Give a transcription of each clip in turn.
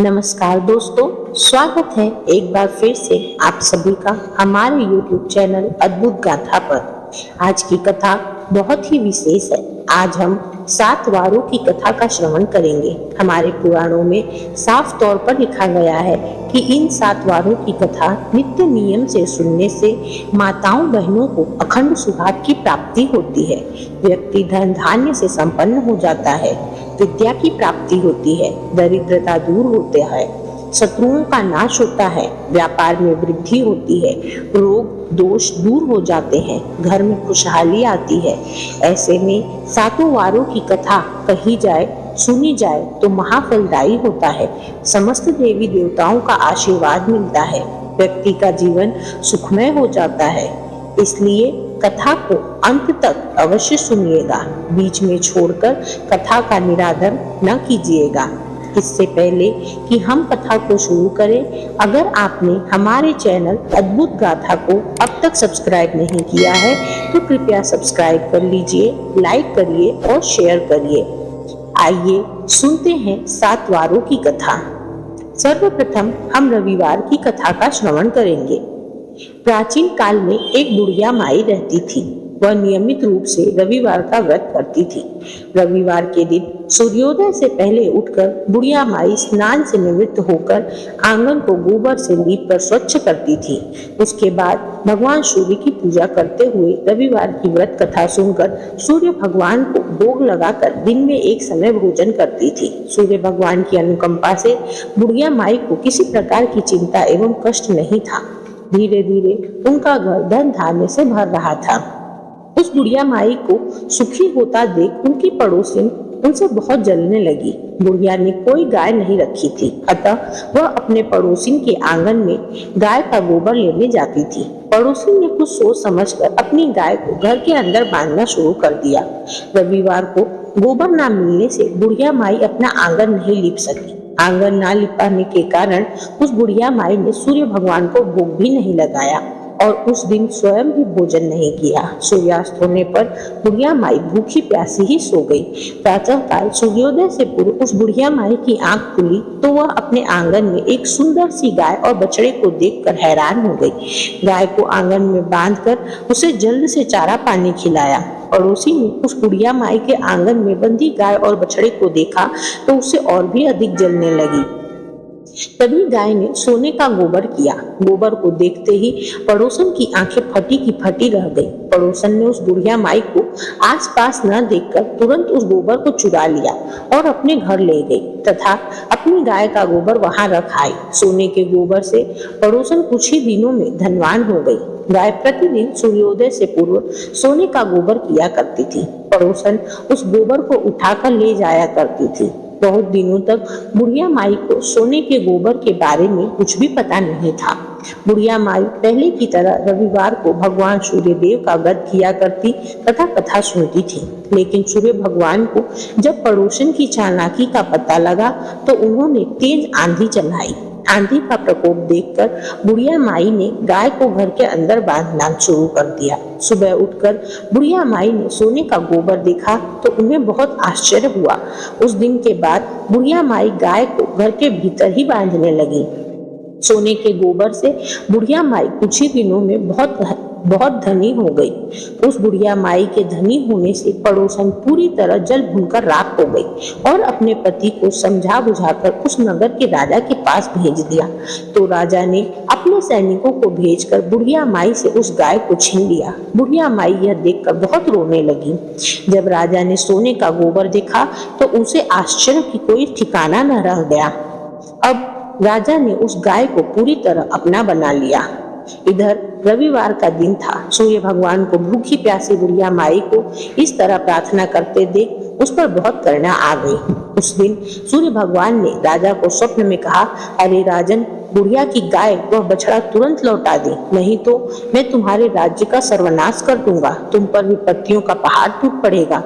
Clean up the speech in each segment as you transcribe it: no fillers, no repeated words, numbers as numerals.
नमस्कार दोस्तों, स्वागत है एक बार फिर से आप सभी का हमारे YouTube चैनल अद्भुत गाथा पर। आज की कथा बहुत ही विशेष है। आज हम 7 वारों की कथा का श्रवण करेंगे। हमारे पुराणों में साफ तौर पर लिखा गया है कि इन 7 वारों की कथा नित्य नियम से सुनने से माताओं बहनों को अखंड सुहाग की प्राप्ति होती है। व्यक्ति धन धान्य से संपन्न हो जाता है, विद्या की प्राप्ति होती है, दरिद्रता दूर होती है, शत्रुओं का नाश होता है, व्यापार में वृद्धि होती है, रोग दोष दूर हो जाते हैं, घर में खुशहाली आती है। ऐसे में 7 वारों की कथा कही जाए, सुनी जाए तो महाफलदायी होता है। समस्त देवी देवताओं का आशीर्वाद मिलता है, व्यक्ति का जीवन सुखमय हो जाता है। इसलिए कथा को अंत तक अवश्य सुनिएगा, बीच में छोड़कर कथा का निरादर न कीजिएगा। इससे पहले कि हम कथा को शुरू करें, अगर आपने हमारे चैनल अद्भुत गाथा को अब तक सब्सक्राइब नहीं किया है तो कृपया सब्सक्राइब कर लीजिए, लाइक करिए और शेयर करिए। आइए सुनते हैं 7 वारों की कथा। सर्वप्रथम हम रविवार की कथा का श्रवण करेंगे। प्राचीन काल में एक बुढ़िया माई रहती थी। वह नियमित रूप से रविवार का व्रत करती थी। रविवार के दिन सूर्योदय से पहले उठकर बुढ़िया माई स्नान से निवृत्त होकर आंगन को गोबर से लीपकर स्वच्छ करती थी। उसके बाद भगवान सूर्य की पूजा करते हुए रविवार की व्रत कथा सुनकर सूर्य भगवान को भोग लगाकर दिन में एक समय भोजन करती थी। सूर्य भगवान की अनुकंपा से बुढ़िया माई को किसी प्रकार की चिंता एवं कष्ट नहीं था। धीरे धीरे उनका घर धन धान्य से भर रहा था। उस बुढ़िया माई को सुखी होता देख उनकी पड़ोसिन उनसे बहुत जलने लगी। बुढ़िया ने कोई गाय नहीं रखी थी, अतः वह अपने पड़ोसिन के आंगन में गाय का गोबर लेने जाती थी। पड़ोसिन ने कुछ सोच समझकर अपनी गाय को घर के अंदर बांधना शुरू कर दिया। रविवार को गोबर न मिलने से बुढ़िया माई अपना आंगन नहीं लीप सकी। आंगन ना लिपाने के कारण उस बुढ़िया माई ने सूर्य भगवान को भोग भी नहीं लगाया और उस दिन स्वयं भी भोजन नहीं किया। सूर्यास्त होने पर बुढ़िया माई भूखी प्यासी ही सो गई। प्रातः काल सूर्योदय से पूर्व उस बुढ़िया माई की आंख खुली तो वह अपने आंगन में एक सुंदर सी गाय और बछड़े को देखकर हैरान हो गई। गाय को आंगन में बांधकर उसे जल्द से चारा पानी खिलाया। पड़ोसी ने उस बुढ़िया माई के आंगन में बंधी गाय और बछड़े को देखा तो उसे और भी अधिक जलने लगी। तभी गाय ने सोने का गोबर किया। गोबर को देखते ही पड़ोसन की आंखें फटी की फटी रह गई। पड़ोसन ने उस बुढ़िया माई को आसपास न देखकर तुरंत उस गोबर को चुरा लिया और अपने घर ले गई तथा अपनी गाय का गोबर वहां रख आई। सोने के गोबर से पड़ोसन कुछ ही दिनों में धनवान हो गई। गाय प्रतिदिन सूर्योदय से पूर्व सोने का गोबर किया करती थी। पड़ोसन उस गोबर को उठाकर ले जाया करती थी। बहुत दिनों तक बुढ़िया माई को सोने के गोबर के बारे में कुछ भी पता नहीं था। बुढ़िया माई पहले की तरह रविवार को भगवान सूर्य देव का व्रत किया करती तथा कथा सुनती थी। लेकिन सूर्य भगवान को जब पड़ोसन की चालाकी का पता लगा तो उन्होंने तेज आंधी चलाई। आंधी का प्रकोप देखकर बुढ़िया माई ने गाय को घर के अंदर बांधना शुरू कर दिया। सुबह उठकर बुढ़िया माई ने सोने का गोबर देखा तो उन्हें बहुत आश्चर्य हुआ। उस दिन के बाद बुढ़िया माई गाय को घर के भीतर ही बांधने लगी। सोने के गोबर से बुढ़िया माई कुछ ही दिनों में बहुत धनी हो गई। उस बुढ़िया माई के धनी होने से पड़ोसन पूरी तरह जल भूनकर राख हो गई और अपने पति को समझा बुझाकर उस नगर के राजा के पास भेज दिया। तो राजा ने अपने सैनिकों को भेजकर बुढ़िया माई से उस गाय को छीन लिया। बुढ़िया माई यह देखकर बहुत रोने लगी। जब राजा ने सोने का गोबर देखा तो उसे आश्चर्य की कोई ठिकाना न रह गया। अब राजा ने उस गाय को पूरी तरह अपना बना लिया। इधर रविवार का दिन था। सूर्य भगवान को भूखी प्यासी बुढ़िया माई को इस तरह प्रार्थना करते देख उस पर बहुत करुणा आ गई। उस दिन सूर्य भगवान ने राजा को स्वप्न में कहा, अरे राजन, बुढ़िया की गाय वह बछड़ा तुरंत लौटा दे, नहीं तो मैं तुम्हारे राज्य का सर्वनाश कर दूंगा। तुम पर विपत्तियों का पहाड़ टूट पड़ेगा,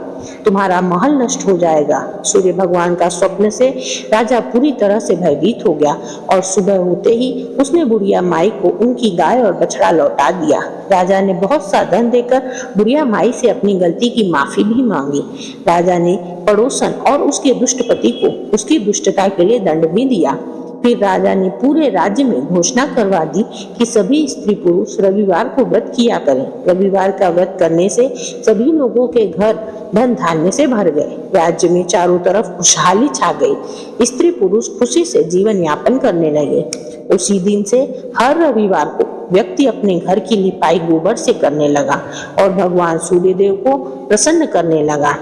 तुम्हारा महल नष्ट हो जाएगा। सूर्य भगवान का स्वप्न से राजा पूरी तरह से भयभीत हो गया और सुबह होते ही उसने बुढ़िया माई को उनकी गाय और बछड़ा लौटा दिया। राजा ने बहुत सा धन देकर बुढ़िया माई से अपनी गलती की माफी भी मांगी। राजा ने पड़ोसन और उसके दुष्ट पति को उसकी दुष्टता के लिए दंड भी दिया। फिर राजा ने पूरे राज्य में घोषणा करवा दी कि सभी स्त्री पुरुष रविवार को व्रत किया करें। रविवार का व्रत करने से सभी लोगों के घर धन धान्य से भर गए। राज्य में चारों तरफ खुशहाली छा गई। स्त्री पुरुष खुशी से जीवन यापन करने लगे। उसी दिन से हर रविवार को व्यक्ति अपने घर की लिपाई गोबर से करने लगा और भगवान सूर्य देव को प्रसन्न करने लगा।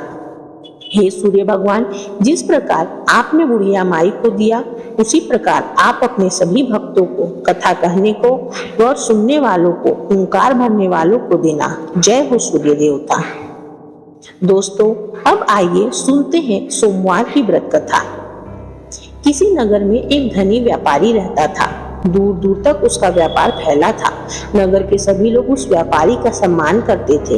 हे सूर्य भगवान, जिस प्रकार आपने बुढ़िया माई को दिया, उसी प्रकार आप अपने सभी भक्तों को, कथा कहने को व सुनने वालों को, ओंकार भरने वालों को देना। जय हो सूर्य देवता। दोस्तों, अब आइए सुनते हैं सोमवार की व्रत कथा। किसी नगर में एक धनी व्यापारी रहता था। दूर दूर तक उसका व्यापार फैला था। नगर के सभी लोग उस व्यापारी का सम्मान करते थे।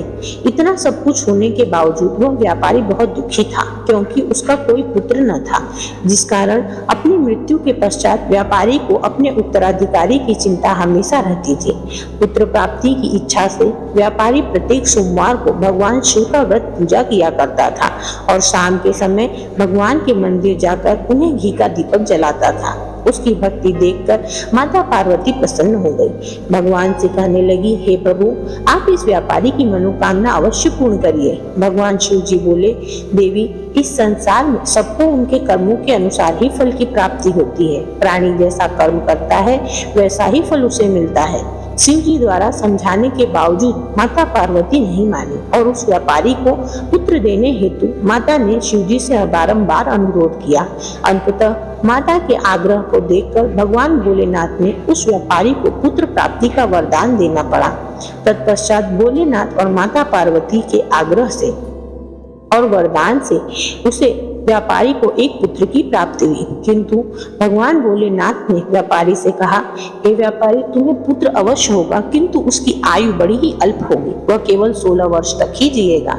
इतना सब कुछ होने के बावजूद वह व्यापारी बहुत दुखी था, क्योंकि उसका कोई पुत्र न था, जिस कारण अपनी मृत्यु के पश्चात व्यापारी को अपने उत्तराधिकारी की चिंता हमेशा रहती थी। पुत्र प्राप्ति की इच्छा से व्यापारी प्रत्येक सोमवार को भगवान शिव का व्रत पूजा किया करता था और शाम के समय भगवान के मंदिर जाकर उन्हें घी का दीपक जलाता था। उसकी भक्ति देखकर माता पार्वती प्रसन्न हो गई। भगवान से कहने लगी, हे प्रभु, आप इस व्यापारी की मनोकामना अवश्य पूर्ण करिए। भगवान शिव जी बोले, देवी, इस संसार में सबको उनके कर्मों के अनुसार ही फल की प्राप्ति होती है। प्राणी जैसा कर्म करता है वैसा ही फल उसे मिलता है। शिव जी द्वारा समझाने के बावजूद माता पार्वती नहीं मानी और उस व्यापारी को पुत्र देने हेतु माता ने शिव जी से बारंबार अनुरोध किया। अंततः माता के आग्रह को देखकर भगवान भोलेनाथ ने उस व्यापारी को पुत्र प्राप्ति का वरदान देना पड़ा। तत्पश्चात भोलेनाथ और माता पार्वती के आग्रह से और वरदान से उसे व्यापारी को एक पुत्र की प्राप्ति हुई। किंतु भगवान भोलेनाथ ने व्यापारी से कहा, हे व्यापारी, तुम्हें पुत्र अवश्य होगा, किंतु उसकी आयु बड़ी ही अल्प होगी। वह केवल 16 वर्ष तक ही जिएगा।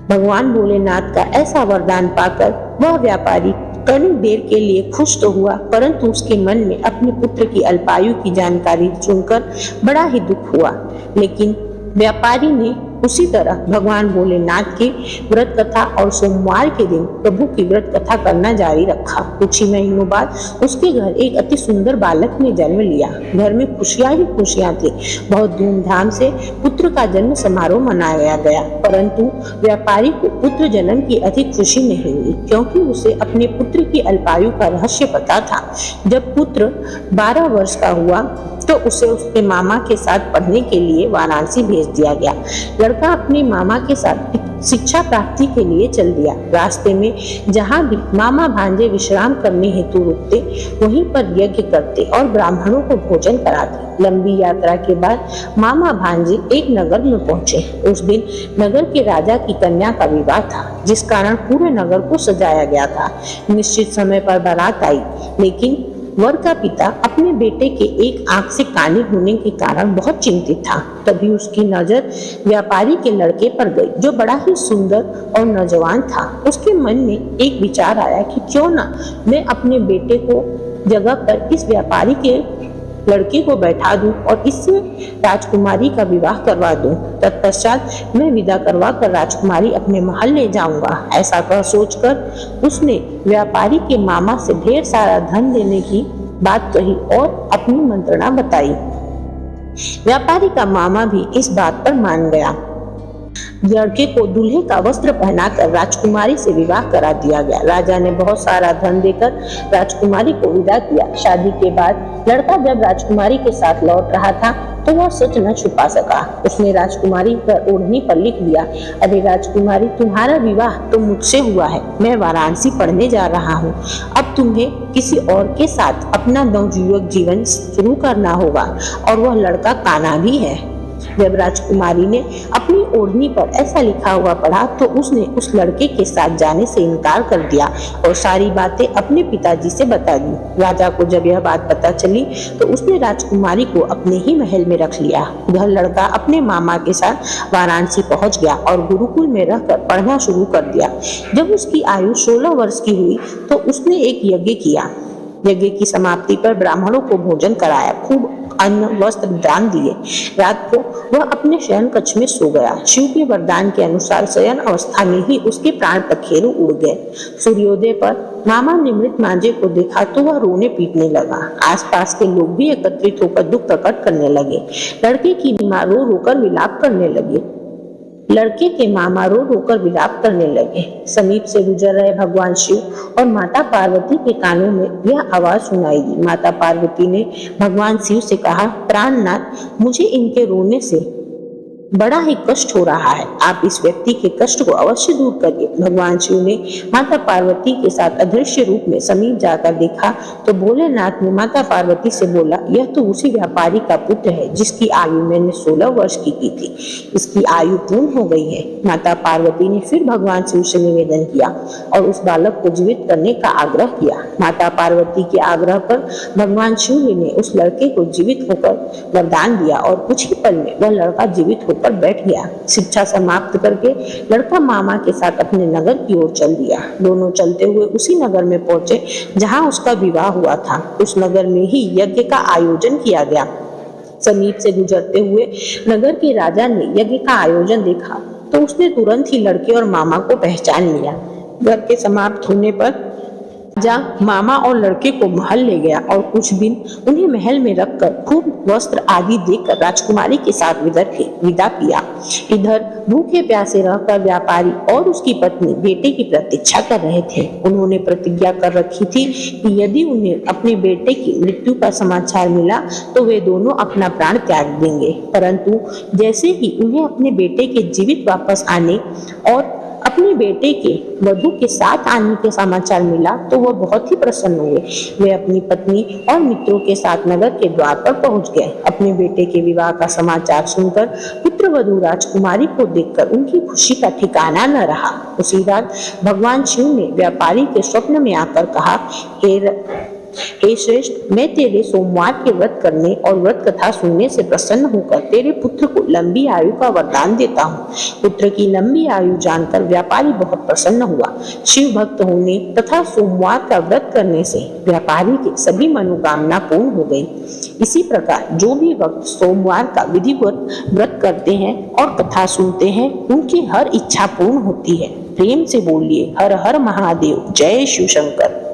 भगवान भोलेनाथ का ऐसा वरदान पाकर वह व्यापारी कड़ी देर के लिए खुश तो हुआ, परंतु उसके मन में अपने पुत्र की अल्पायु की जानकारी सुनकर बड़ा ही दुख हुआ। लेकिन व्यापारी ने उसी तरह भगवान भोलेनाथ की व्रत कथा और सोमवार के दिन प्रभु की व्रत कथा करना जारी रखा। कुछ ही महीनों बाद उसके घर एक अति सुंदर बालक ने जन्म लिया। घर में खुशियां ही खुशियां थी। बहुत धूमधाम से पुत्र का जन्म समारोह मनाया गया, परंतु व्यापारी को पुत्र जन्म की अधिक खुशी नहीं हुई, क्योंकि उसे अपने पुत्र की अल्पायु का रहस्य पता था। जब पुत्र 12 वर्ष का हुआ तो उसे उसके मामा के साथ पढ़ने के लिए वाराणसी भेज दिया गया। लड़का अपने मामा के साथ शिक्षा प्राप्ति के लिए चल दिया। रास्ते में जहाँ भी मामा भांजे विश्राम करने हेतु रुकते, वहीं पर यज्ञ करते और ब्राह्मणों को भोजन कराते। लंबी यात्रा के बाद मामा भांजे एक नगर में पहुंचे। उस दिन नगर के राजा की कन्या का विवाह था, जिस कारण पूरे नगर को सजाया गया था। निश्चित समय पर बारात आई, लेकिन वर का पिता अपने बेटे के एक आंख से काने होने के कारण बहुत चिंतित था। तभी उसकी नजर व्यापारी के लड़के पर गई, जो बड़ा ही सुंदर और नौजवान था। उसके मन में एक विचार आया कि क्यों ना मैं अपने बेटे को जगह पर इस व्यापारी के लड़के को बैठा दूं और इससे राजकुमारी का विवाह करवा दूं। तत्पश्चात मैं विदा करवा कर राजकुमारी अपने महल ले जाऊंगा। ऐसा कर सोचकर उसने व्यापारी के मामा से ढेर सारा धन देने की बात कही और अपनी मंत्रणा बताई। व्यापारी का मामा भी इस बात पर मान गया। लड़के को दूल्हे का वस्त्र पहनाकर राजकुमारी से विवाह करा दिया गया। राजा ने बहुत सारा धन देकर राजकुमारी को विदा किया। शादी के बाद लड़का जब राजकुमारी के साथ लौट रहा था तो वह सच न छुपा सका। उसने राजकुमारी पर ओढ़नी पर लिख दिया, अरे राजकुमारी, तुम्हारा विवाह तो मुझसे हुआ है। मैं वाराणसी पढ़ने जा रहा हूँ। अब तुम्हें किसी और के साथ अपना नवयुवक जीवन शुरू करना होगा। और वह लड़का काना भी है। जब राजकुमारी ने अपनी ओढ़नी पर ऐसा लिखा हुआ पढ़ा तो उसने उस लड़के के साथ जाने से इनकार कर दिया और सारी बातें अपने पिताजी से बता दी। राजा को जब यह बात पता चली तो उसने राजकुमारी को अपने ही महल में रख लिया। उधर लड़का अपने मामा के साथ वाराणसी पहुंच गया और गुरुकुल में रहकर पढ़ना शुरू कर दिया। जब उसकी आयु 16 वर्ष की हुई तो उसने एक यज्ञ किया। यज्ञ की समाप्ति पर ब्राह्मणों को भोजन कराया, खूब अन्न वस्त्र दान दिए। रात को वह अपने शयन कक्ष में सो गया। शिव के वरदान के अनुसार शयन अवस्था में ही उसके प्राण पखेरु उड़ गए। सूर्योदय पर मामा ने मृत मांझे को देखा तो वह रोने पीटने लगा। आसपास के लोग भी एकत्रित होकर दुख प्रकट करने लगे। लड़के की माँ रो रोकर विलाप करने लगी। लड़के के मामा रो रोकर विलाप करने लगे। समीप से गुजर रहे भगवान शिव और माता पार्वती के कानों में यह आवाज सुनाई दी। माता पार्वती ने भगवान शिव से कहा, प्राणनाथ, मुझे इनके रोने से बड़ा ही कष्ट हो रहा है, आप इस व्यक्ति के कष्ट को अवश्य दूर करिए। भगवान शिव ने माता पार्वती के साथ अदृश्य रूप में समीप जाकर देखा तो भोलेनाथ ने माता पार्वती से बोला, यह तो उसी व्यापारी का पुत्र है जिसकी आयु मैंने 16 वर्ष की थी। इसकी आयु पूर्ण हो गई है। माता पार्वती ने फिर भगवान शिव से निवेदन किया और उस बालक को जीवित करने का आग्रह किया। माता पार्वती के आग्रह पर भगवान शिव ने उस लड़के को जीवित होकर वरदान दिया और कुछ ही पल में वह लड़का जीवित पर बैठ गया। शिक्षा समाप्त करके लड़का मामा के साथ अपने नगर की ओर चल दिया। दोनों चलते हुए उसी नगर में पहुंचे जहां उसका विवाह हुआ था। उस नगर में ही यज्ञ का आयोजन किया गया। समीप से गुजरते हुए नगर के राजा ने यज्ञ का आयोजन देखा तो उसने तुरंत ही लड़के और मामा को पहचान लिया। यज्ञ के समाप्त होने पर राजा मामा और लड़के को महल ले गया और कुछ दिन उन्हें महल में रखकर खूब वस्त्र आदि देकर राजकुमारी के साथ विदा किया। इधर भूखे प्यासे रहकर व्यापारी और उसकी पत्नी बेटे की प्रतीक्षा कर रहे थे। उन्होंने प्रतिज्ञा कर रखी थी कि यदि उन्हें अपने बेटे की मृत्यु का समाचार मिला तो वे दोनों अपना प्राण त्याग देंगे। परंतु जैसे ही उन्हें अपने बेटे के जीवित वापस आने और अपने बेटे के वधू के साथ आने के समाचार मिला तो वह बहुत ही प्रसन्न हुए। वे अपनी पत्नी और मित्रों के साथ नगर के द्वार पर पहुंच गए। अपने बेटे के विवाह का समाचार सुनकर पुत्र वधू राजकुमारी को देखकर उनकी खुशी का ठिकाना न रहा। उसी रात भगवान शिव ने व्यापारी के स्वप्न में आकर कहा, हे श्रेष्ठ, मैं तेरे सोमवार के व्रत करने और व्रत कथा सुनने से प्रसन्न होकर तेरे पुत्र को लंबी आयु का वरदान देता हूँ। पुत्र की लंबी आयु जानकर व्यापारी बहुत प्रसन्न हुआ। शिव भक्त होने तथा सोमवार का व्रत करने से व्यापारी की सभी मनोकामना पूर्ण हो गई। इसी प्रकार जो भी भक्त सोमवार का विधिवत व्रत करते हैं और कथा सुनते हैं उनकी हर इच्छा पूर्ण होती है। प्रेम से बोलिए हर हर महादेव, जय शिव शंकर।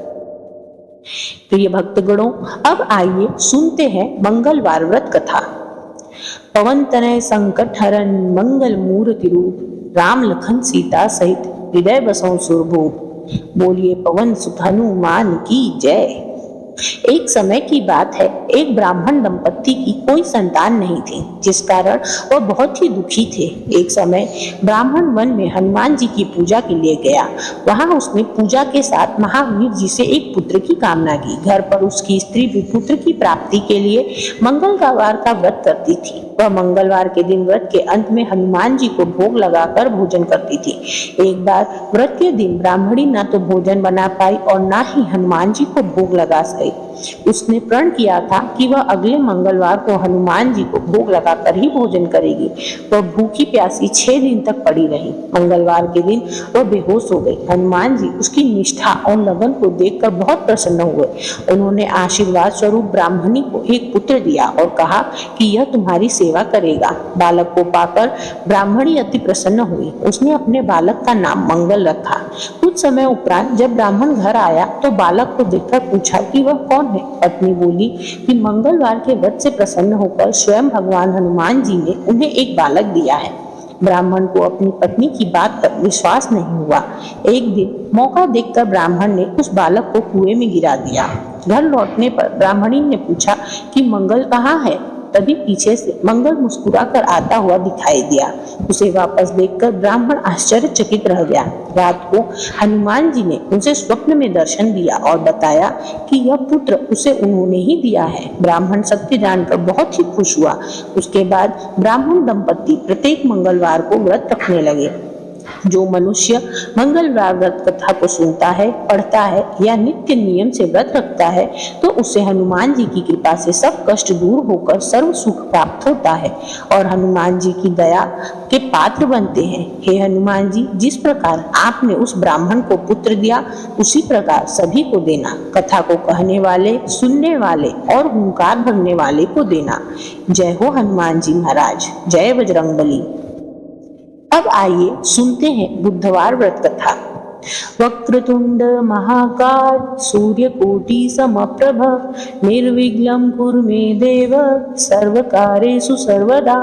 प्रिय भक्तगणों, अब आइए सुनते हैं मंगलवार व्रत कथा। पवन तनय संकट हरन मंगल मूर्ति रूप, राम लखन सीता सहित हृदय बसों सुरभूप। बोलिए पवन सुत हनुमान की जय। एक समय की बात है, एक ब्राह्मण दंपत्ति की कोई संतान नहीं थी, जिस कारण वह बहुत ही दुखी थे। एक समय ब्राह्मण वन में हनुमान जी की पूजा के लिए गया। वहां उसने पूजा के साथ महावीर जी से एक पुत्र की कामना की। घर पर उसकी स्त्री भी पुत्र की प्राप्ति के लिए मंगलवार का व्रत करती थी। वह मंगलवार के दिन व्रत के अंत में हनुमान जी को भोग लगाकर भोजन करती थी। एक बार व्रत के दिन ब्राह्मणी न तो भोजन बना पाई और न ही हनुमान जी को भोग लगा सकी। उसने प्रण किया था कि वह अगले मंगलवार को हनुमान जी को भोग लगाकर ही भोजन करेगी। वह भूखी प्यासी 6 दिन तक पड़ी रही। मंगलवार के दिन वह बेहोश हो गई। हनुमान जी उसकी निष्ठा और लगन को देखकर बहुत प्रसन्न हुए। उन्होंने आशीर्वाद स्वरूप ब्राह्मणी को एक पुत्र दिया और कहा कि यह तुम्हारी सेवा करेगा। बालक को पाकर ब्राह्मणी अति प्रसन्न हुई। उसने अपने बालक का नाम मंगल रखा। कुछ समय उपरांत जब ब्राह्मण घर आया तो बालक को देखकर पूछा कि वह कौन है। पत्नी बोली कि मंगलवार के व्रत से प्रसन्न होकर स्वयं भगवान हनुमान जी ने उन्हें एक बालक दिया है। ब्राह्मण को अपनी पत्नी की बात पर विश्वास नहीं हुआ। एक दिन मौका देखकर ब्राह्मण ने उस बालक को कुएं में गिरा दिया। घर लौटने पर ब्राह्मणी ने पूछा कि मंगल कहाँ है। तभी पीछे से मंगल मुस्कुराकर आता हुआ दिखाई दिया। उसे वापस देखकर ब्राह्मण आश्चर्यचकित रह गया। रात को हनुमान जी ने उसे स्वप्न में दर्शन दिया और बताया कि यह पुत्र उसे उन्होंने ही दिया है। ब्राह्मण सत्य जानकर बहुत ही खुश हुआ। उसके बाद ब्राह्मण दंपत्ति प्रत्येक मंगलवार को व्रत रखने लगे। जो मनुष्य मंगलवार व्रत कथा को सुनता है, पढ़ता है या नित्य नियम से व्रत रखता है तो उसे हनुमान जी की कृपा से सब कष्ट दूर होकर सर्व सुख प्राप्त होता है और हनुमान जी की दया के पात्र बनते हैं। हे हनुमान जी, जिस प्रकार आपने उस ब्राह्मण को पुत्र दिया उसी प्रकार सभी को देना। कथा को कहने वाले, सुनने वाले और हुंकार भरने वाले को देना। जय हो हनुमान जी महाराज, जय बजरंगबली। अब आइए सुनते हैं बुधवार व्रत कथा। वक्रतुंड महाकाय सूर्यकोटि समप्रभ निर्विघ्नं कुरु मे देव सर्वकार्येषु सर्वदा।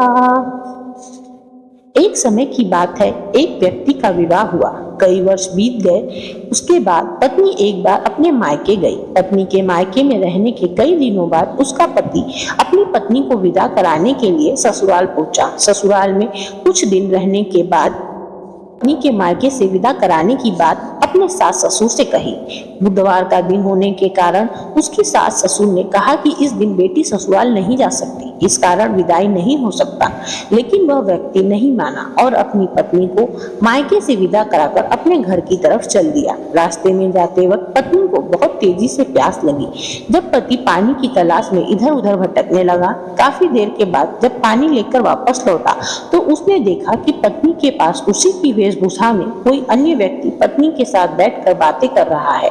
एक समय की बात है, एक व्यक्ति का विवाह हुआ। कई वर्ष बीत गए। उसके बाद पत्नी एक बार अपने मायके गई। पत्नी के मायके में रहने के कई दिनों बाद उसका पति अपनी पत्नी को विदा कराने के लिए ससुराल पहुंचा। ससुराल में कुछ दिन रहने के बाद पत्नी के मायके से विदा कराने की बात अपने सास ससुर से कही। बुधवार का दिन होने के कारण उसकी सास ससुर ने कहा कि इस दिन बेटी ससुराल नहीं जा सकती, इस कारण विदाई नहीं हो सकता। लेकिन वह व्यक्ति नहीं माना और अपनी पत्नी को मायके से विदा कराकर अपने घर की तरफ चल दिया। रास्ते में जाते वक्त पत्नी को बहुत तेजी से प्यास लगी। जब पति पानी की तलाश में इधर उधर भटकने लगा, काफी देर के बाद जब पानी लेकर वापस लौटा तो उसने देखा कि पत्नी के पास उसी की वेशभूषा में कोई अन्य व्यक्ति पत्नी के साथ बैठकर बातें कर रहा है।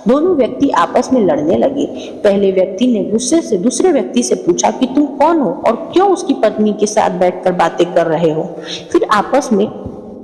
दोनों व्यक्ति आपस में लड़ने लगे। पहले व्यक्ति ने गुस्से से दूसरे व्यक्ति से पूछा कि तुम कौन हो और क्यों उसकी पत्नी के साथ बैठकर बातें कर रहे हो। फिर आपस में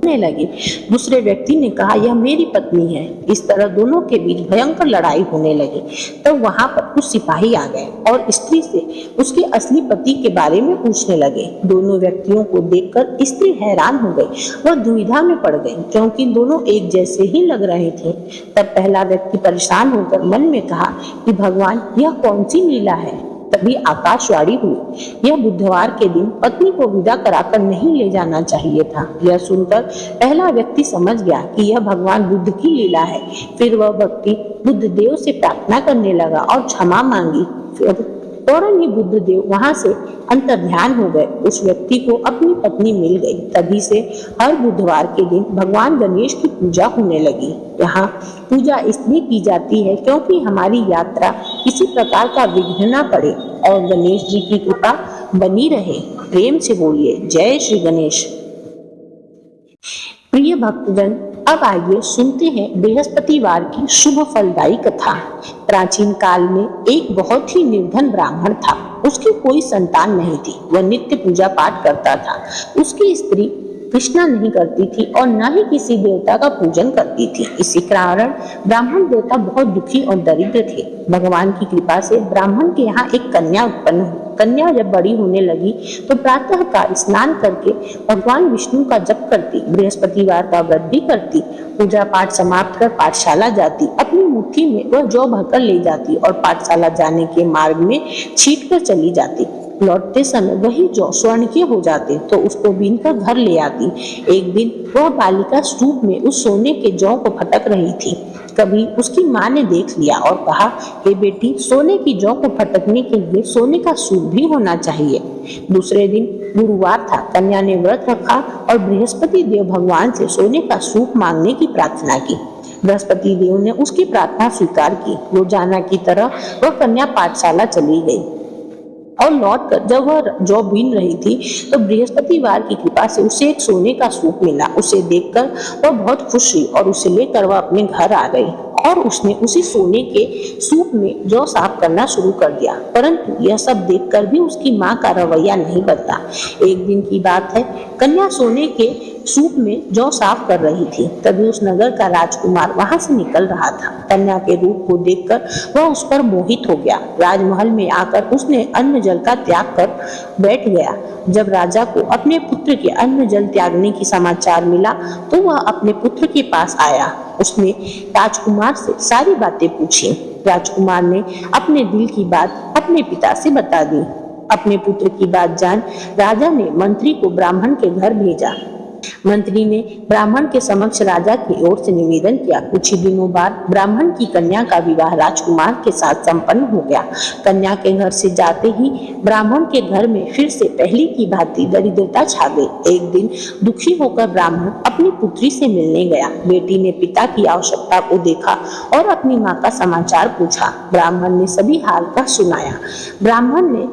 लड़ने लगे। दूसरे व्यक्ति ने कहा यह मेरी पत्नी है। इस तरह दोनों के बीच भयंकर लड़ाई होने लगी। तब वहां पर कुछ सिपाही आ गए और स्त्री से उसके असली पति के बारे में पूछने लगे। दोनों व्यक्तियों को देखकर स्त्री हैरान हो गई। वह दुविधा में पड़ गई क्योंकि दोनों एक जैसे ही लग रहे थे। तब पहला व्यक्ति परेशान होकर मन में कहा कि भगवान यह कौन सी लीला है। तभी आकाशवाणी हुई। यह बुधवार के दिन पत्नी को विदा कराकर नहीं ले जाना चाहिए था। यह सुनकर पहला व्यक्ति समझ गया कि यह भगवान बुद्ध की लीला है। फिर वह व्यक्ति बुद्ध देव से प्रार्थना करने लगा और क्षमा मांगी। फौरन ही बुद्ध देव वहां से अंतर्ध्यान हो गए। उस व्यक्ति को अपनी पत्नी मिल गई। तभी से हर बुधवार के दिन भगवान गणेश की पूजा होने लगी। यहाँ पूजा इसलिए की जाती है क्योंकि हमारी यात्रा किसी प्रकार का विघ्न न पड़े और गणेश जी की कृपा बनी रहे। प्रेम से बोलिए जय श्री गणेश। प्रिय भक्तजन, अब आइए सुनते हैं बृहस्पतिवार की शुभ फलदायी कथा। प्राचीन काल में एक बहुत ही निर्धन ब्राह्मण था। उसकी कोई संतान नहीं थी। वह नित्य पूजा पाठ करता था। उसकी स्त्री कृष्णा नहीं करती थी और न ही किसी देवता का पूजन करती थी। इसी कारण ब्राह्मण देवता बहुत दुखी और दरिद्र थे। भगवान की कृपा से ब्राह्मण के यहाँ एक कन्या उत्पन्न हुई। कन्या जब बड़ी होने लगी तो प्रातः काल स्नान करके भगवान विष्णु का जप करती, बृहस्पतिवार का व्रत भी करती, पूजा पाठ समाप्त कर पाठशाला जाती। अपनी मुट्ठी में वह जौ भरकर ले जाती और पाठशाला जाने के मार्ग में छींट कर चली जाती। लौटते समय वही जौ स्वर्ण के हो जाते तो उसको बीनकर घर ले आती। एक दिन वह बालिका स्तूप में उस सोने के जौ को फटक रही थी। कभी उसकी माँ ने देख लिया और कहा, हे बेटी, सोने की जौ को फटकने के लिए सोने का सूप भी होना चाहिए। दूसरे दिन गुरुवार था। कन्या ने व्रत रखा और बृहस्पति देव भगवान से सोने का सूप मांगने की प्रार्थना की। बृहस्पति देव ने उसकी प्रार्थना स्वीकार की। रोजाना की तरह वह कन्या पाठशाला चली गई और लौटकर जब वह जौ बीन रही थी तो बृहस्पतिवार की कृपा से उसे एक सोने का सूप मिला। उसे देखकर वह बहुत खुश हुई और उसे लेकर वह अपने घर आ गई और उसने उसी सोने के सूप में जौ साफ करना शुरू कर दिया। परंतु यह सब देखकर भी उसकी माँ का रवैया नहीं बदला। एक दिन की बात है, कन्या सोने के सूप में जौ साफ कर रही थी। तभी उस नगर का राजकुमार वहां से निकल रहा था। कन्या के रूप को देखकर वह उस पर मोहित हो गया। राजमहल में आकर उसने अन्न जल का त्याग कर बैठ गया। जब राजा को अपने पुत्र के अन्न जल त्यागने की समाचार मिला तो वह अपने पुत्र के पास आया। उसने राजकुमार से सारी बातें पूछी। राजकुमार ने अपने दिल की बात अपने पिता से बता दी। अपने पुत्र की बात जान राजा ने मंत्री को ब्राह्मण के घर भेजा। मंत्री ने ब्राह्मण के समक्ष राजा की ओर से निवेदन किया। कुछ ही दिनों बाद ब्राह्मण की कन्या का विवाह राजकुमार के साथ संपन्न हो गया। कन्या के घर से जाते ही ब्राह्मण के घर में फिर से पहली की भांति दरिद्रता छा गई। एक दिन दुखी होकर ब्राह्मण अपनी पुत्री से मिलने गया। बेटी ने पिता की आवश्यकता को देखा और अपनी माँ का समाचार पूछा। ब्राह्मण ने सभी हाल का सुनाया। ब्राह्मण ने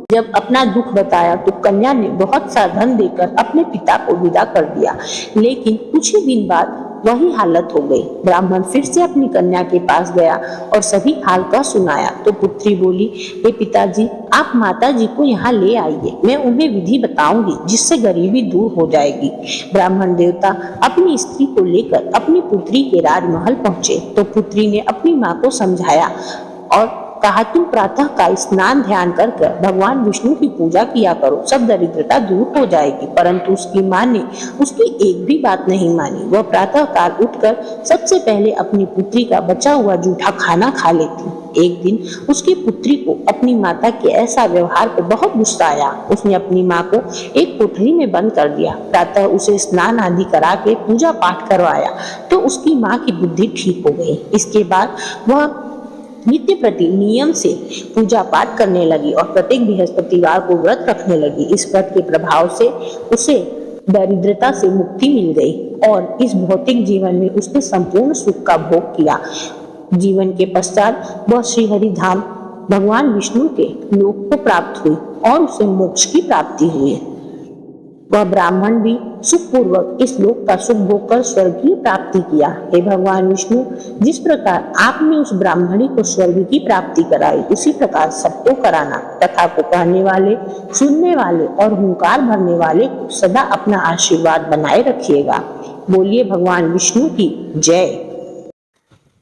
जब अपना दुख बताया तो कन्या ने बहुत सा धन देकर अपने पिता को विदा कर दिया। लेकिन कुछ ही दिन बाद वही हालत हो गई। ब्राह्मण फिर से अपनी कन्या के पास गया और सभी हाल का सुनाया तो पुत्री बोली, हे पिताजी, आप माता जी को यहाँ ले आइए, मैं उन्हें विधि बताऊंगी जिससे गरीबी दूर हो जाएगी। ब्राह्मण देवता अपनी स्त्री को लेकर अपनी पुत्री के राजमहल पहुंचे तो पुत्री ने अपनी माँ को समझाया और कहा, तुम प्रातः काल स्नान ध्यान कर भगवान विष्णु की पूजा किया करो, सब दरिद्रता दूर हो जाएगी। परंतु उसकी माँ ने उसकी एक भी बात नहीं मानी। वह प्रातः काल उठकर सबसे पहले अपनी पुत्री का बचा हुआ जूठा खाना खा लेती। एक दिन उसकी पुत्री को अपनी माता के ऐसा व्यवहार पर बहुत गुस्सा आया। उसने अपनी माँ को एक कोठरी में बंद कर दिया। प्रातः उसे स्नान आदि करा के पूजा पाठ करवाया तो उसकी माँ की बुद्धि ठीक हो गई। इसके बाद वह नित्य प्रति नियम से पूजा पाठ करने लगी और प्रत्येक बृहस्पतिवार को व्रत रखने लगी। इस व्रत के प्रभाव से उसे दरिद्रता से मुक्ति मिल गई और इस भौतिक जीवन में उसने संपूर्ण सुख का भोग किया। जीवन के पश्चात वह श्री हरि धाम भगवान विष्णु के लोक को प्राप्त हुई और उसे मोक्ष की प्राप्ति हुई। वह ब्राह्मण भी सुखपूर्वक इस लोक का सुख भोग कर स्वर्ग की प्राप्ति किया। हे भगवान विष्णु, जिस प्रकार आपने उस ब्राह्मणी को स्वर्ग की प्राप्ति कराई, उसी प्रकार सबको कराना। कथा को कहने वाले, सुनने वाले और हुंकार भरने वाले को सदा अपना आशीर्वाद बनाए रखिएगा। बोलिए भगवान विष्णु की जय।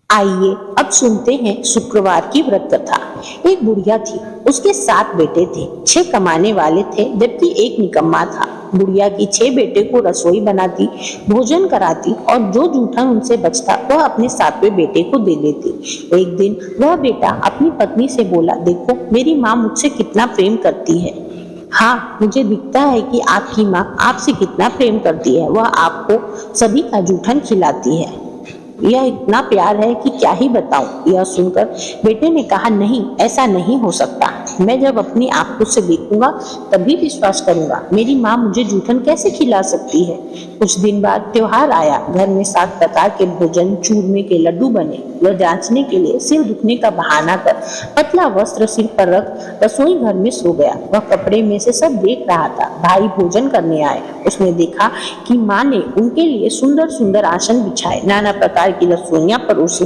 आइए अब सुनते हैं शुक्रवार की व्रत कथा। एक बुढ़िया थी, उसके 7 बेटे थे। 6 कमाने वाले थे जबकि एक निकम्मा था। बुढ़िया की 6 बेटे को रसोई बनाती, भोजन कराती और जो जूठन उनसे बचता वह अपने 7वें बेटे को दे देती। एक दिन वह बेटा अपनी पत्नी से बोला, देखो मेरी माँ मुझसे कितना प्रेम करती है। हाँ, मुझे दिखता है कि आपकी माँ आपसे कितना प्रेम करती है। वह आपको सभी का जूठन खिलाती है। यह इतना प्यार है कि क्या ही बताऊं। यह सुनकर बेटे ने कहा, नहीं, ऐसा नहीं हो सकता। मैं जब अपनी आंखों से देखूंगा तभी विश्वास करूंगा। मेरी माँ मुझे जूठन कैसे खिला सकती है। कुछ दिन बाद त्योहार आया। घर में 7 प्रकार के भोजन, चूरमे के लड्डू बने। वह जांचने के लिए सिर दुखने का बहाना कर पतला वस्त्र सिर पर रख रसोई घर में सो गया। वह कपड़े में से सब देख रहा था। भाई भोजन करने आए। उसने देखा कि माँ ने उनके लिए सुंदर सुंदर आसन बिछाए, नाना प्रकार की रसोइयां परोसी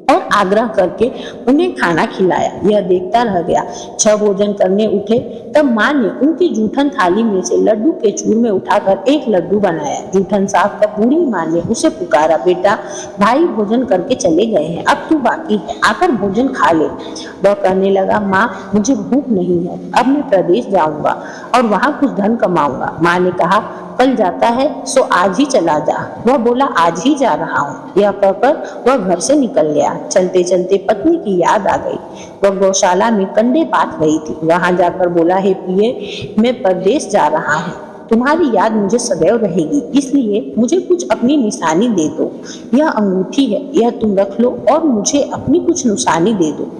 और आग्रह करके उन्हें खाना खिलाया। यह देखता रह गया। 6 भोजन करने उठे तब माँ ने उनकी जूठन थाली में से लड्डू के चूरमे उठाकर एक लड्डू बनाया। जूठन साफ कर बूढ़ी माँ ने उसे पुकारा, बेटा भाई भोजन करके चले गए हैं, अब तू बाकी है, आकर भोजन खा ले। वह कहने लगा, माँ मुझे भूख नहीं है, अब मैं प्रदेश जाऊंगा और वहां कुछ धन कमाऊंगा। माँ ने कहा, कल जाता है सो आज ही चला जा। वह बोला, आज ही जा रहा हूँ। यह कहकर वह घर से निकल गया। चलते चलते पत्नी की याद आ गई। वह गौशाला में कंडे पात रही थी। वहां जाकर बोला, हे प्रिय, मैं परदेश जा रहा हूँ, तुम्हारी याद मुझे सदैव रहेगी, इसलिए मुझे कुछ अपनी निशानी दे दो। यह अंगूठी है, यह तुम रख लो और मुझे अपनी कुछ निशानी दे दो।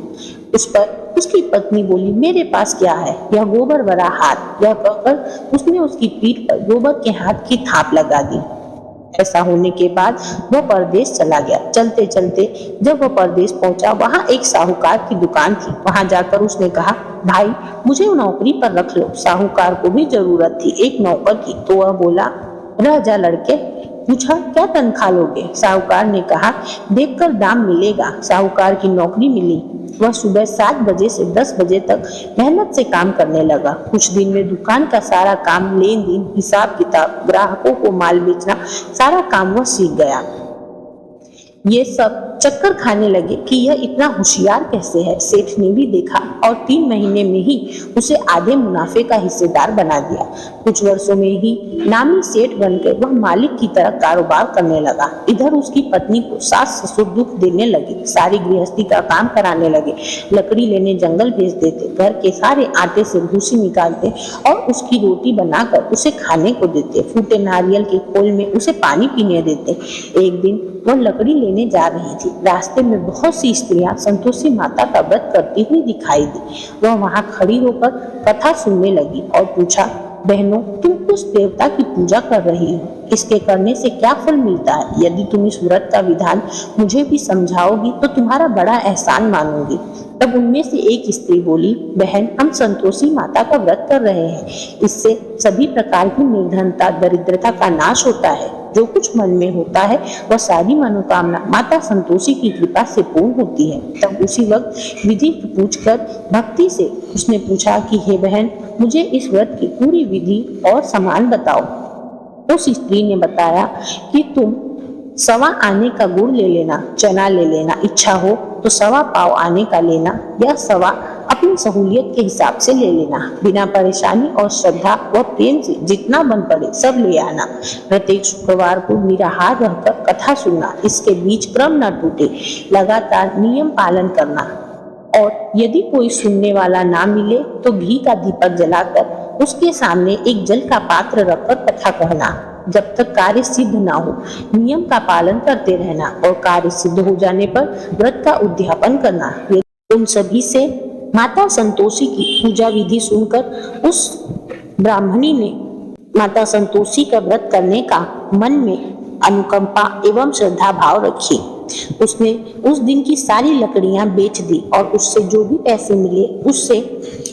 उस पर उसकी पत्नी बोली, मेरे पास क्या है, यह गोबर भरा हाथ। यह कहकर उसने उसकी पीठ पर गोबर के हाथ की थाप लगा दी। ऐसा होने के बाद वह परदेश चला गया। चलते चलते जब वह परदेश पहुंचा, वहां एक साहूकार की दुकान थी। वहां जाकर उसने कहा, भाई मुझे नौकरी पर रख लो। साहूकार को भी जरूरत थी एक नौकर की, तो वह बोला, रह जा लड़के। पूछा, क्या तनख्वाह लोगे? साहूकार ने कहा, देखकर दाम मिलेगा। साहूकार की नौकरी मिली। वह सुबह 7 बजे से 10 बजे तक मेहनत से काम करने लगा। कुछ दिन में दुकान का सारा काम, लेन देन, हिसाब किताब, ग्राहकों को माल बेचना, सारा काम वह सीख गया। ये सब चक्कर खाने लगे कि यह इतना होशियार कैसे है। सेठ ने भी देखा और 3 महीने में ही उसे आधे मुनाफे का हिस्सेदार बना दिया। कुछ वर्षों में ही नामी सेठ बनकर वह मालिक की तरह कारोबार करने लगा। इधर उसकी पत्नी को सास ससुर दुख देने लगे, सारी गृहस्थी का काम कराने लगे, लकड़ी लेने जंगल भेज देते, घर के सारे आटे से भूसी निकालते और उसकी रोटी बनाकर उसे खाने को देते, फूटे नारियल के खोल में उसे पानी पीने देते। एक दिन वह लकड़ी लेने जा रही थी। रास्ते में बहुत सी स्त्रियां संतोषी माता का व्रत करती हुई दिखाई दी। वह वहां खड़ी होकर कथा सुनने लगी और पूछा, बहनों तुम किस देवता की पूजा कर रही हो? इसके करने से क्या फल मिलता है? यदि तुम इस व्रत का विधान मुझे भी समझाओगी तो तुम्हारा बड़ा एहसान मानूंगी। तब उनमें से एक स्त्री बोली, बहन, हम संतोषी माता का व्रत कर रहे हैं। इससे सभी प्रकार की निर्धनता, दरिद्रता का नाश होता है। जो कुछ मन में होता है वह सारी मनोकामना माता संतोषी की कृपा से पूर्ण होती है। तब उसी वक्त विधि पूछकर भक्ति से उसने पूछा कि हे बहन, मुझे इस व्रत की पूरी विधि और सामान बताओ। उस स्त्री ने बताया कि तुम 1.25 आने का गुड़ ले लेना, चना ले लेना, इच्छा हो तो 1.25 पाव आने का लेना, या 1.25 अपनी सहूलियत के हिसाब से ले लेना। बिना परेशानी और श्रद्धा व प्रेम से जितना बन पड़े सब ले आना। प्रत्येक शुक्रवार को निराहार रहकर कथा सुनना, इसके बीच क्रम न टूटे, लगातार नियम पालन करना। और यदि कोई सुनने वाला ना मिले तो घी का दीपक जलाकर उसके सामने एक जल का पात्र रखकर कथा कहना, जब तक कार्य सिद्ध ना हो। नियम का पालन करते रहना और कार्य सिद्ध हो जाने पर व्रत का उद्यापन करना। उन सभी से माता संतोषी की पूजा विधि सुनकर उस ब्राह्मणी ने माता संतोषी का व्रत करने का मन में अनुकंपा एवं श्रद्धा भाव रखी। उसने उस दिन की सारी लकड़ियां बेच दी और उससे जो भी पैसे मिले उससे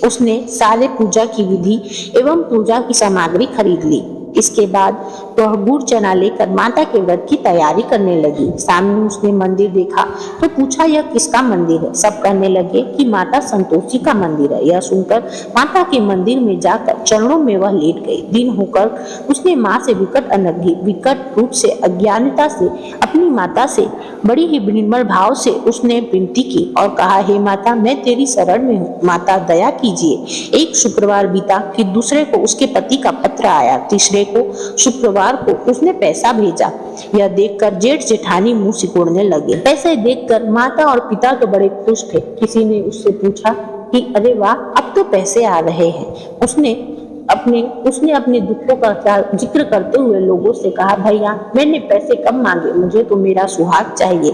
उसने सारे पूजा की विधि एवं पूजा की सामग्री खरीद ली। इसके बाद वह गुड़ चना लेकर माता के व्रत की तैयारी करने लगी। सामने उसने मंदिर देखा तो पूछा, यह किसका मंदिर है? सब कहने लगे कि माता संतोषी का मंदिर है। यह सुनकर माता के मंदिर में जाकर चरणों में वह लेट गई। दिन होकर उसने माँ से विकट रूप से अज्ञानता से अपनी माता से बड़ी ही विनम्र भाव से उसने विनती की और कहा, हे माता, मैं तेरी शरण में हूँ, माता दया कीजिए। एक शुक्रवार बीता, फिर दूसरे को उसके पति का पत्र आया, तीसरे को शुक्रवार को उसने पैसा भेजा। यह देखकर जेठ जेठानी मुंह सिकोड़ने लगे। पैसे देखकर माता और पिता तो बड़े खुश थे। किसी ने उससे पूछा कि अरे वाह, अब तो पैसे आ रहे हैं। उसने अपने दुखों का जिक्र करते हुए लोगों से कहा, भैया, मैंने पैसे कम मांगे, मुझे तो मेरा सुहाग चाहिए।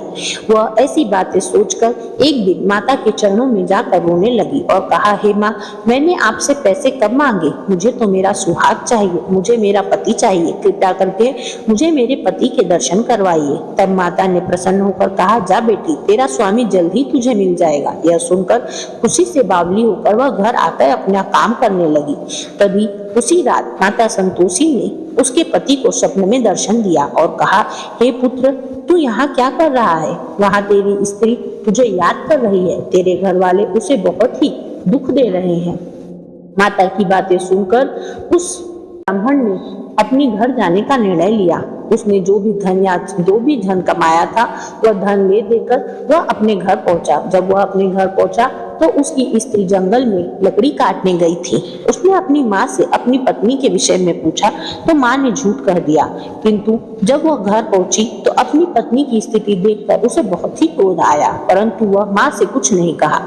वह ऐसी बातें सोचकर एक दिन माता के चरणों में जाकर रोने लगी और कहा, हे माँ, मैंने आपसे पैसे कम मांगे, मुझे तो मेरा सुहाग चाहिए, मुझे मेरा पति चाहिए, कृपया करके मुझे मेरे पति के दर्शन करवाइए। तब माता ने प्रसन्न होकर कहा, जा बेटी, तेरा स्वामी जल्द ही तुझे मिल जाएगा। यह सुनकर खुशी से बावली होकर वह घर आकर अपना काम करने लगी। तभी उसी रात माता संतोषी ने उसके पति को स्वप्न में दर्शन दिया और कहा, हे पुत्र, तू यहाँ क्या कर रहा है? वहाँ तेरी स्त्री तुझे याद कर रही है, तेरे घर वाले उसे बहुत ही दुख दे रहे हैं। माता की बातें सुनकर उस ब्राह्मण ने अपनी घर जाने का निर्णय लिया। उसने जो भी धन कमाया था वह धन ले देकर वह अपने घर पहुंचा। जब वह अपने घर पहुंचा तो उसकी स्त्री जंगल में लकड़ी काटने गई थी। उसने अपनी माँ से अपनी पत्नी के विषय में पूछा तो माँ ने झूठ कह दिया, किंतु जब वह घर पहुंची तो अपनी पत्नी की स्थिति देखकर उसे बहुत ही क्रोध आया, परंतु वह माँ से कुछ नहीं कहा।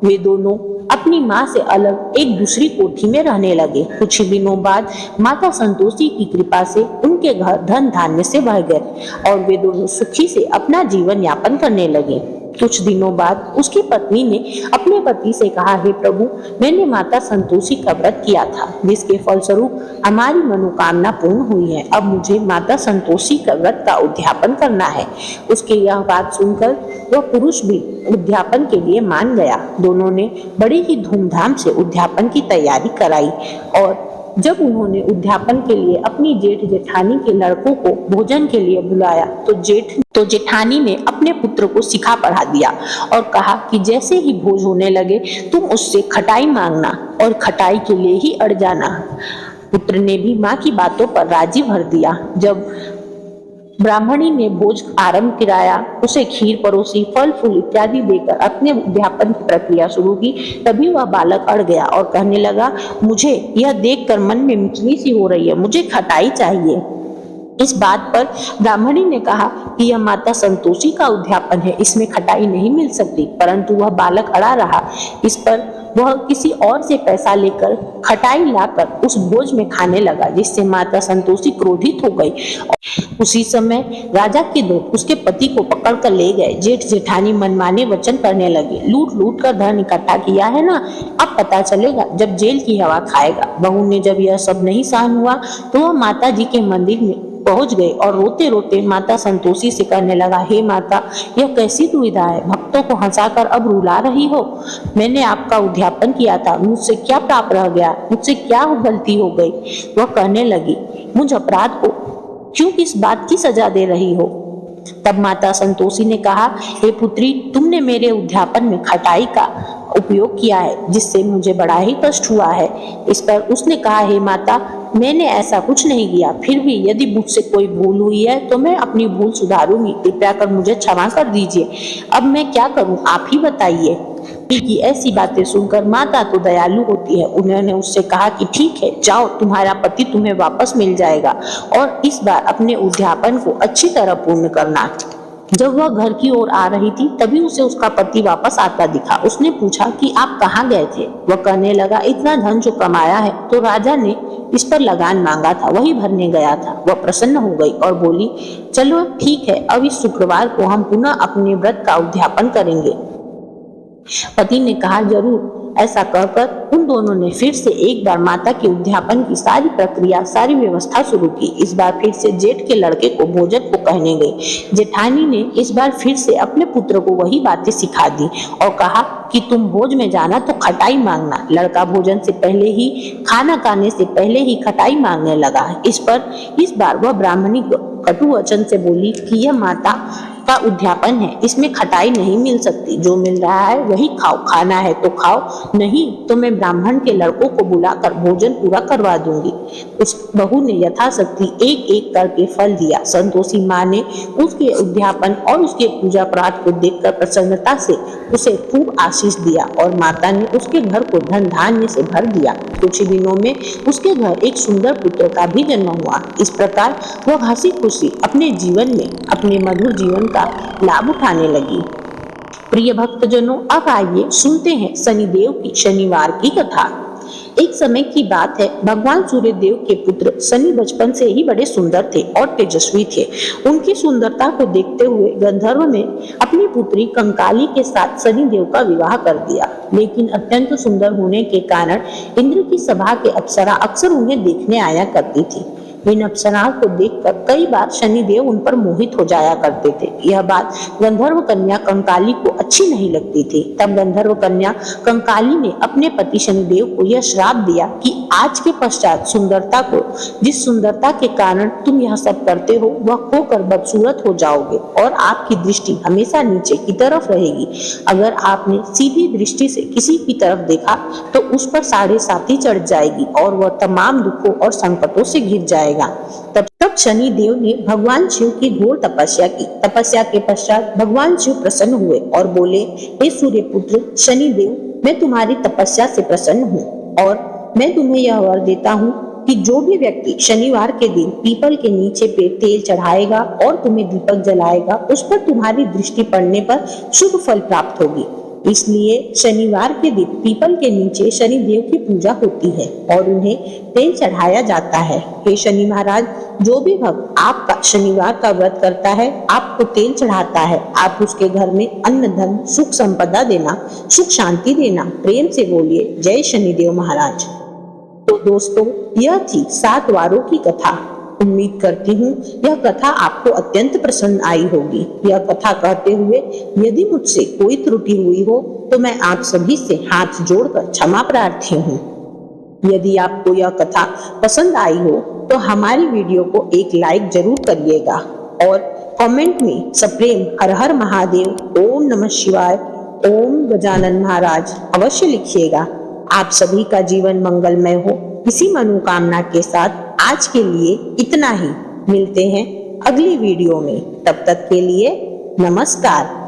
वे दोनों अपनी माँ से अलग एक दूसरी कोठी में रहने लगे। कुछ दिनों बाद माता संतोषी की कृपा से उनके घर धन धान्य से भर गए और वे दोनों सुखी से अपना जीवन यापन करने लगे। कुछ दिनों बाद उसकी पत्नी ने अपने पति से कहा, हे प्रभु, मैंने माता संतोषी का व्रत किया था, जिसके फलस्वरूप हमारी मनोकामना पूर्ण हुई है। अब मुझे माता संतोषी का व्रत का उद्यापन करना है। उसकी यह बात सुनकर वह पुरुष भी उद्यापन के लिए मान गया। दोनों ने बड़े ही धूमधाम से उद्यापन की तैयारी कराई और जब उन्होंने उद्यापन के लिए अपनी जेठ जेठानी के लड़कों को भोजन के लिए बुलाया तो जेठानी ने अपने पुत्र को सिखा पढ़ा दिया और कहा कि जैसे ही भोज होने लगे तुम उससे खटाई मांगना और खटाई के लिए ही अड़ जाना। पुत्र ने भी माँ की बातों पर राजी भर दिया। जब ब्राह्मणी ने भोज आरंभ कराया, उसे खीर परोसी, फल फूल इत्यादि देकर अपने उद्यापन की प्रक्रिया शुरू की। तभी वह बालक अड़ गया और कहने लगा, मुझे यह देखकर मन में मिचली सी हो रही है, मुझे खटाई चाहिए। इस बात पर ब्राह्मणी ने कहा कि यह माता संतोषी का उद्यापन है, इसमें खटाई नहीं मिल सकती, परंतु वह बालक अड़ा रहा। इस पर वह किसी और से पैसा लेकर खटाई लाकर उस भोज में खाने लगा, जिससे माता संतोषी क्रोधित हो गई। उसी समय राजा के दूत उसके पति को पकड़ कर ले गए। जेठ जेठानी मनमाने वचन करने लगे, लूट लूट कर धन इकट्ठा किया है ना, अब पता चलेगा जब जेल की हवा खाएगा। बहू ने जब यह सब नहीं सहन हुआ तो वह माता जी के मंदिर में पहुंच गए और रोते रोते माता संतोषी से कहने लगा, हे माता, यह कैसी दुविधा है? भक्तों को हंसाकर अब रुला रही हो। मैंने आपका उद्यापन किया था, मुझसे क्या पाप रह गया? मुझसे क्या गलती हो गई? वह कहने लगी, मुझ अपराध को क्यों इस बात की सजा दे रही हो? तब माता संतोषी ने कहा, हे पुत्री, तुमने मेरे उद्यापन में खटाई का उपयोग किया है, जिससे मुझे बड़ा ही कष्ट हुआ है। इस पर उसने कहा, हे माता, मैंने ऐसा कुछ नहीं किया। फिर भी यदि मुझसे कोई भूल हुई है तो मैं अपनी भूल सुधारूंगी। कृपया कर मुझे क्षमा कर दीजिए। अब मैं क्या करूं, आप ही बताइए। की ऐसी बातें सुनकर माता तो दयालु होती है। उन्होंने उससे कहा कि ठीक है, जाओ, तुम्हारा पति तुम्हें वापस मिल जाएगा और इस बार अपने उद्यापन को अच्छी तरह पूर्ण करना। जब वह घर की ओर आ रही थी तभी उसे उसका पति वापस आता दिखा। उसने पूछा कि आप कहाँ गए थे? वह कहने लगा, इतना धन जो कमाया है तो राजा ने इस पर लगान मांगा था, वही भरने गया था। वह प्रसन्न हो गई और बोली, चलो ठीक है, अब इस शुक्रवार को हम पुनः अपने व्रत का उद्यापन करेंगे। पति ने कहा, जरूर। ऐसा कहकर उन दोनों ने फिर से एक बार माता के उद्यापन की सारी प्रक्रिया, सारी व्यवस्था शुरू की। इस बार फिर से जेठ के लड़के को भोजन को कहने गई। जेठानी ने इस बार फिर से अपने पुत्र को वही बातें सिखा दी और कहा कि तुम भोज में जाना तो खटाई मांगना। लड़का भोजन से पहले ही, खाना खाने से पहले ही खटाई मांगने लगा। इस बार वह ब्राह्मणी कटु वचन से बोली कि यह माता का उद्यापन है, इसमें खटाई नहीं मिल सकती। जो मिल रहा है वही खाओ, खाना है तो खाओ, नहीं तो मैं ब्राह्मण के लड़कों को बुलाकर भोजन पूरा करवा दूंगी। उस बहू ने यथाशक्ति एक एक करके फल दिया। संतोषी माँ ने उसके उद्यापन और उसके पूजा पाठ को देखकर प्रसन्नता से उसे खूब आशीष दिया और माता ने उसके घर को धन धान्य से भर दिया। कुछ ही दिनों में उसके घर एक सुंदर पुत्र का भी जन्म हुआ। इस प्रकार वह हंसी खुशी अपने जीवन में, अपने मधुर जीवन का लाभ उठाने लगी। प्रिय भक्तजनों, अब आइए सुनते हैं शनिदेव की शनिवार की कथा। एक समय की बात है, भगवान सूर्य देव के पुत्र शनि बचपन से ही बड़े सुंदर थे और तेजस्वी थे। उनकी सुंदरता को देखते हुए गंधर्व ने अपनी पुत्री कंकाली के साथ शनि देव का विवाह कर दिया। लेकिन अत्यंत सुंदर होने के कारण इंद्र की सभा के अप्सरा अक्सर उन्हें देखने आया करती थी। इन अप्सराओं को देखकर कई बार शनिदेव उन पर मोहित हो जाया करते थे। यह बात गंधर्व कन्या कंकाली को अच्छी नहीं लगती थी। तब गंधर्व कन्या कंकाली ने अपने पति शनिदेव को यह श्राप दिया कि आज के पश्चात सुंदरता को, जिस सुंदरता के कारण तुम यह सब करते हो, वह खोकर बदसूरत हो जाओगे और आपकी दृष्टि हमेशा नीचे की तरफ रहेगी। अगर आपने सीधी दृष्टि से किसी की तरफ देखा तो उस पर 7.5 चढ़ जाएगी और वह तमाम दुखों और संकटों से घिर जाएगा। तब शनि देव ने भगवान शिव की घोर तपस्या की। तपस्या के पश्चात भगवान शिव प्रसन्न हुए और बोले, हे सूर्य पुत्र शनि देव, मैं तुम्हारी तपस्या से प्रसन्न हूँ और मैं तुम्हें यह वर देता हूँ कि जो भी व्यक्ति शनिवार के दिन पीपल के नीचे पे तेल चढ़ाएगा और तुम्हें दीपक जलाएगा, उस पर तुम्हारी दृष्टि पड़ने पर शुभ फल प्राप्त होगी। इसलिए शनिवार के दिन पीपल के नीचे शनि देव की पूजा होती है और उन्हें तेल चढ़ाया जाता है। हे शनि महाराज, जो भी भक्त आपका शनिवार का व्रत करता है, आपको तेल चढ़ाता है, आप उसके घर में अन्न धन सुख संपदा देना, सुख शांति देना। प्रेम से बोलिए, जय शनिदेव महाराज। तो दोस्तों, यह थी 7 वारों की कथा। उम्मीद करती हूँ यह कथा आपको अत्यंत पसंद आई होगी। यह कथा कहते हुए यदि मुझसे कोई त्रुटि हुई हो तो मैं आप सभी से हाथ जोड़कर क्षमा प्रार्थी हूँ। यदि आपको यह कथा पसंद आई हो तो हमारी वीडियो को एक लाइक जरूर करिएगा और कमेंट में सप्रेम हर हर महादेव, ओम नमः शिवाय, ओम गजानन महाराज अवश्य लिखिएगा। आप सभी का जीवन मंगलमय हो, इसी मनोकामना के साथ आज के लिए इतना ही। मिलते हैं अगली वीडियो में, तब तक के लिए नमस्कार।